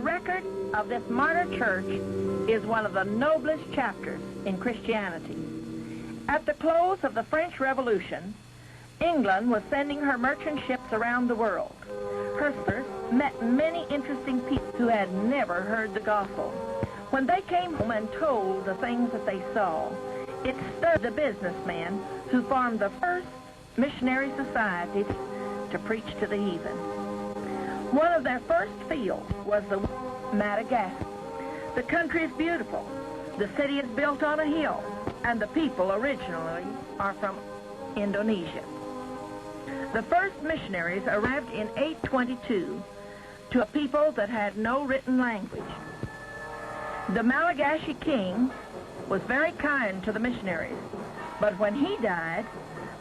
record of this martyr church is one of the noblest chapters in Christianity. At the close of the French Revolution, England was sending her merchant ships around the world. Her sisters met many interesting people who had never heard the gospel. When they came home and told the things that they saw, it stirred the businessmen who formed the first missionary society to preach to the heathen. One of their first fields was the Madagascar. The country is beautiful. The city is built on a hill, and the people originally are from Indonesia. The first missionaries arrived in 822 to a people that had no written language. The Malagasy king was very kind to the missionaries, but when he died,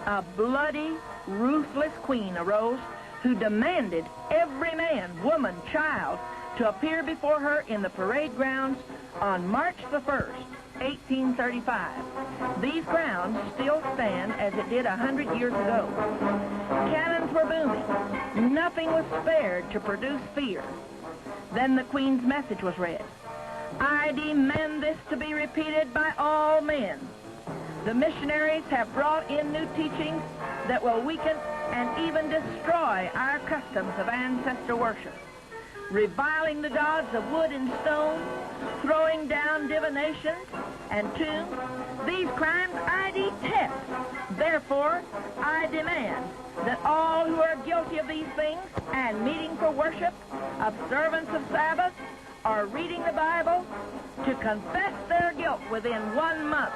a bloody, ruthless queen arose who demanded every man, woman, child to appear before her in the parade grounds on March the 1st, 1835. These grounds still stand as it did 100 years ago. Cannons were booming. Nothing was spared to produce fear. Then the Queen's message was read. I demand this to be repeated by all men. The missionaries have brought in new teachings that will weaken and even destroy our customs of ancestor worship. Reviling the gods of wood and stone, throwing down divinations and tombs, these crimes I detest. Therefore, I demand that all who are guilty of these things and meeting for worship, observance of Sabbath, or reading the Bible, to confess their guilt within 1 month.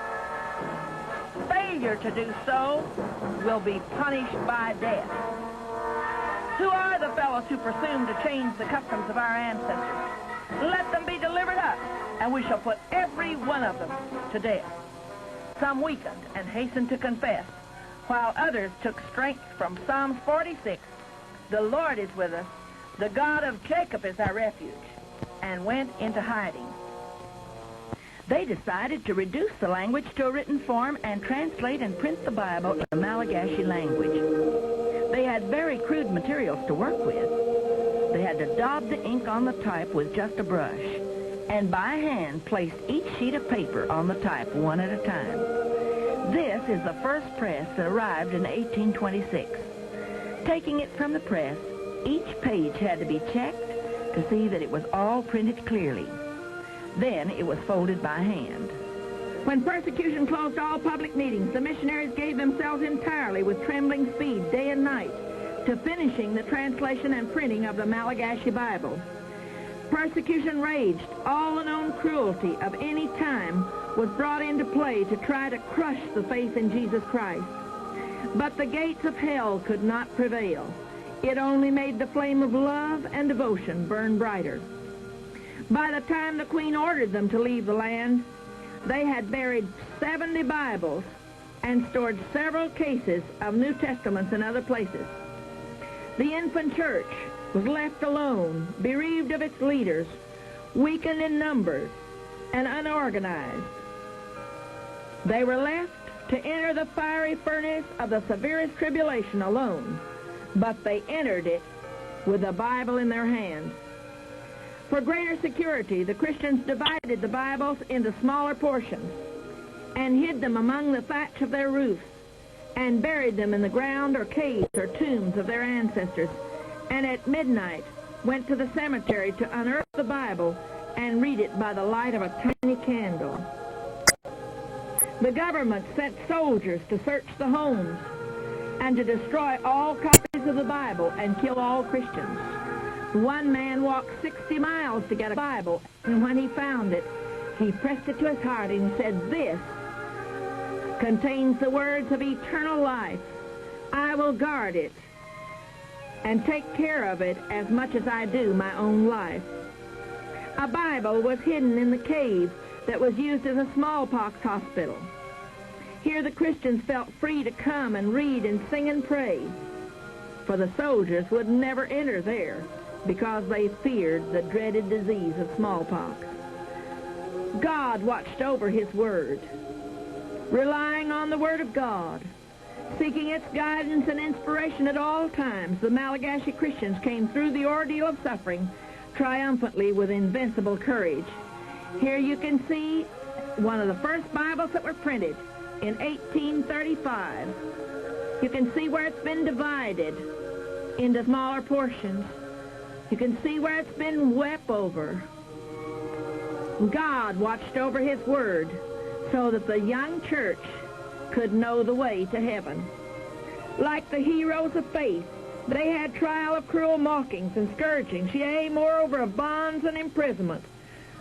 Failure to do so will be punished by death. Who are the fellows who presume to change the customs of our ancestors? Let them be delivered up, and we shall put every one of them to death. Some weakened and hastened to confess, while others took strength from Psalms 46. The Lord is with us. The God of Jacob is our refuge, and went into hiding. They decided to reduce the language to a written form and translate and print the Bible in the Malagasy language. They had very crude materials to work with. They had to daub the ink on the type with just a brush, and by hand placed each sheet of paper on the type one at a time. This is the first press that arrived in 1826. Taking it from the press, each page had to be checked to see that it was all printed clearly. Then it was folded by hand. When persecution closed all public meetings, the missionaries gave themselves entirely with trembling speed, day and night, to finishing the translation and printing of the Malagasy Bible. Persecution raged. All the known cruelty of any time was brought into play to try to crush the faith in Jesus Christ. But the gates of hell could not prevail. It only made the flame of love and devotion burn brighter. By the time the Queen ordered them to leave the land, they had buried 70 Bibles and stored several cases of New Testaments in other places. The infant church was left alone, bereaved of its leaders, weakened in numbers, and unorganized. They were left to enter the fiery furnace of the severest tribulation alone, but they entered it with the Bible in their hands. For greater security, the Christians divided the Bibles into smaller portions and hid them among the thatch of their roofs and buried them in the ground or caves or tombs of their ancestors, and at midnight went to the cemetery to unearth the Bible and read it by the light of a tiny candle. The government sent soldiers to search the homes and to destroy all copies of the Bible and kill all Christians. One man walked 60 miles to get a Bible, and when he found it, he pressed it to his heart and said, "This contains the words of eternal life. I will guard it and take care of it as much as I do my own life." A Bible was hidden in the cave that was used as a smallpox hospital. Here the Christians felt free to come and read and sing and pray, for the soldiers would never enter there because they feared the dreaded disease of smallpox. God watched over his word. Relying on the word of God, seeking its guidance and inspiration at all times, the Malagasy Christians came through the ordeal of suffering triumphantly with invincible courage. Here you can see one of the first Bibles that were printed in 1835. You can see where it's been divided into smaller portions. You can see where it's been wept over. God watched over his word so that the young church could know the way to heaven. Like the heroes of faith, they had trial of cruel mockings and scourgings, yea, moreover, of bonds and imprisonment.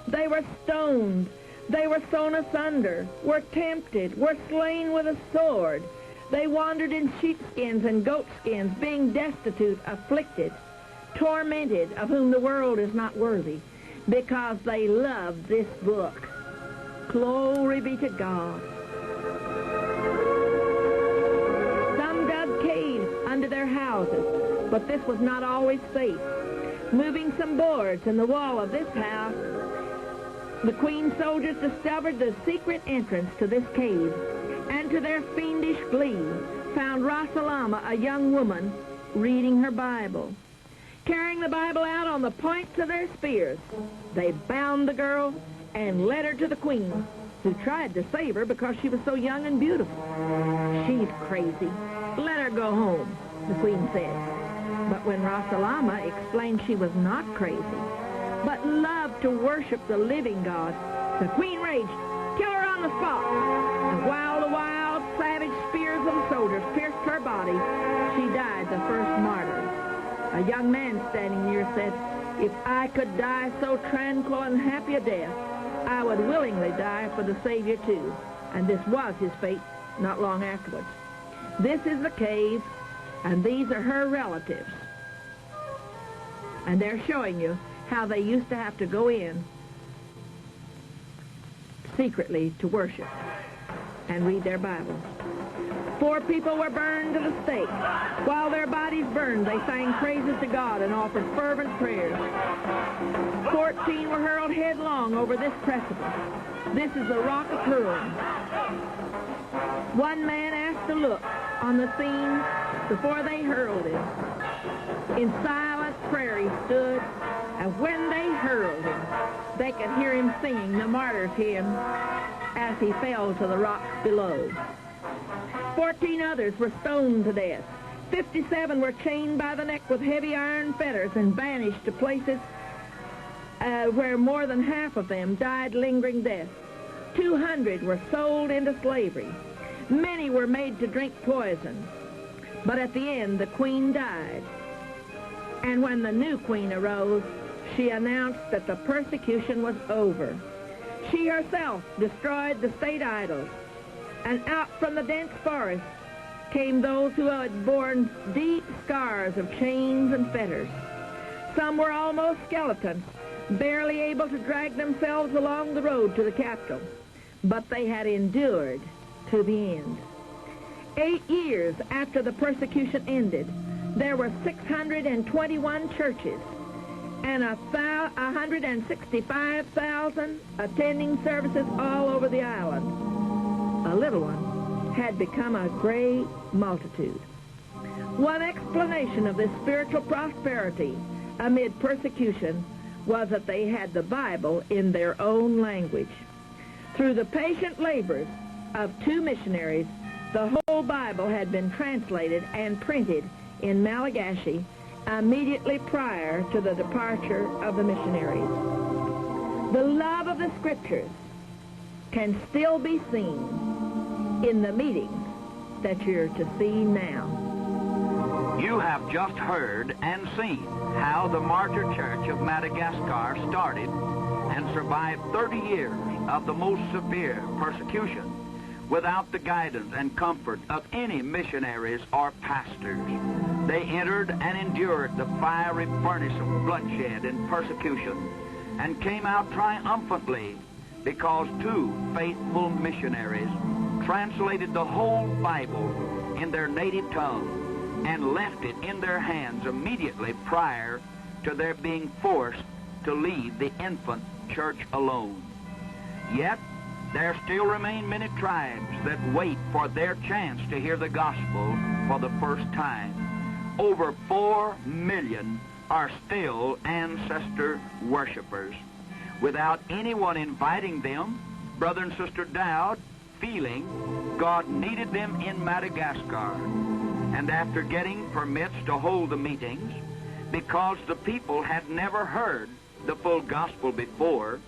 They were stoned, they were sown asunder, were tempted, were slain with a sword. They wandered in sheepskins and goatskins, being destitute, afflicted, tormented, of whom the world is not worthy, because they loved this book. Glory be to God. Some dug caves under their houses, but this was not always safe. Moving some boards in the wall of this house, the Queen's soldiers discovered the secret entrance to this cave, and to their fiendish glee found Rosalama, a young woman, reading her Bible. Carrying the Bible out on the points of their spears, they bound the girl and led her to the Queen, who tried to save her because she was so young and beautiful. "She's crazy. Let her go home," the Queen said. But when Rosalama explained she was not crazy, but loved to worship the living God, the Queen raged, "Kill her on the spot!" And while the wild, savage spears of the soldiers pierced her body, she died the first martyr. A young man standing near said, "If I could die so tranquil and happy a death, I would willingly die for the Savior too." And this was his fate not long afterwards. This is the cave, and these are her relatives. And they're showing you how they used to have to go in secretly to worship and read their Bible. 4 people were burned to the stake. While their bodies burned, they sang praises to God and offered fervent prayers. 14 were hurled headlong over this precipice. This is the Rock of Ruin. One man asked to look on the scene before they hurled him. In silent prayer he stood, and when they hurled him, they could hear him singing the martyr's hymn as he fell to the rocks below. 14 others were stoned to death. 57 were chained by the neck with heavy iron fetters and banished to places where more than half of them died lingering deaths. 200 were sold into slavery. Many were made to drink poison. But at the end, the Queen died. And when the new Queen arose, she announced that the persecution was over. She herself destroyed the state idols, and out from the dense forest came those who had borne deep scars of chains and fetters. Some were almost skeletons, barely able to drag themselves along the road to the capital, but they had endured to the end. 8 years after the persecution ended, there were 621 churches and 165,000 attending services all over the island. A little one had become a great multitude. One explanation of this spiritual prosperity amid persecution was that they had the Bible in their own language. Through the patient labors of 2 missionaries, the whole Bible had been translated and printed in Malagasy immediately prior to the departure of the missionaries. The love of the Scriptures can still be seen in the meetings that you're to see now. You have just heard and seen how the Martyr Church of Madagascar started and survived 30 years of the most severe persecution without the guidance and comfort of any missionaries or pastors. They entered and endured the fiery furnace of bloodshed and persecution and came out triumphantly because 2 faithful missionaries translated the whole Bible in their native tongue and left it in their hands immediately prior to their being forced to leave the infant church alone. Yet, there still remain many tribes that wait for their chance to hear the gospel for the first time. Over 4 million are still ancestor worshipers, without anyone inviting them. Brother and Sister Daoud, feeling God needed them in Madagascar, and after getting permits to hold the meetings, because the people had never heard the full gospel before,